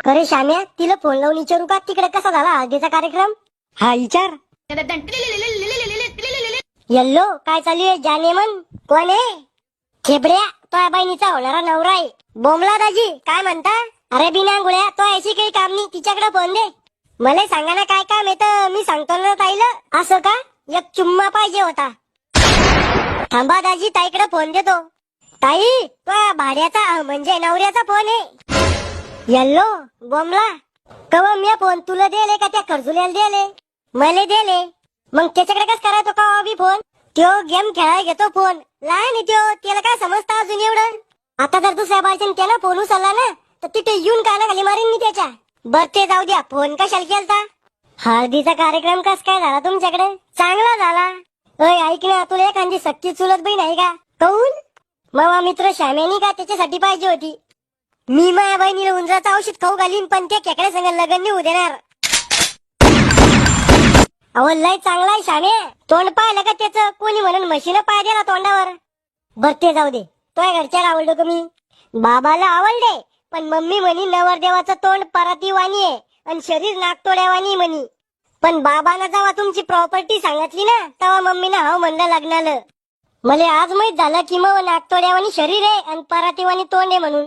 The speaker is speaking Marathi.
अरे श्याम्या, तिला फोन लावून विचारू का तिकडे कसा झाला हळदीचा कार्यक्रम? हा विचार. यल्लो, काय चालू आहे? जाने मन कोण आहे? खेबड्या, तो बहिणीचा होणारा नवरा आहे. बोमला दाजी, काय म्हणता? अरे बिना गुळ्या, तो याची काही काम नाही, तिच्याकडे फोन दे. मला सांगा ना काय काम येतं, मी सांगतो ना ताईला. असं का? एक चुम्मा पाहिजे होता. थांबा दाजी, ताईकडे फोन देतो. ताई, तो भाड्याचा म्हणजे नवऱ्याचा फोन आहे. यल्लो, बोमला, कवा मी फोन तुला दिले का त्या खर्जुल्याला दिले? मला दिले. मग त्याच्याकडे कस करायचो का अभि फोन? त्यो गेम खेळायला घेतो फोन. लहान आहे त्यो, त्याला काय समजतं अजून एवढं? आता जर दुसऱ्या बायच्याने त्याला फोन उचलला ना तर तिथे येऊन कानाखाली मारीन मी त्याच्या. बर ते जाऊ द्या, फोन कशाला केलता? हळदीचा कार्यक्रम कस काय झाला तुमच्याकडे? चांगला झाला. अय ऐक ना, तुला एखादी सक्की चुलत बहीण आहे का? काऊन? मामा मित्र श्याम्यानी का त्याच्यासाठी पाहिजे होती. मी माझ्या बहिणीला उंदराचं औषध खाऊ घालीन, पण त्या खेकड्या संग लग्न नाही होऊ देणार. अहो लय चांगला आहे श्याम्या. तोंड पाहिलं का त्याचं? कोणी म्हणून म्हशीनं पाय दिला तोंडावर. बर ते जाऊ दे, तो घरच्याला आवडलो का मी? बाबाला आवडले, पण मम्मी म्हणी नवरदेवाचं तोंड परातीवाणी आहे आणि शरीर नागतोड्यावानी म्हणी. पण बाबांना जेव्हा तुमची प्रॉपर्टी सांगितली ना तेव्हा मम्मीनं हाव म्हणलं लग्नाला. मला आज माहित झालं की मग नागतोड्यावानी शरीर आहे आणि परातीवाणी तोंड आहे म्हणून.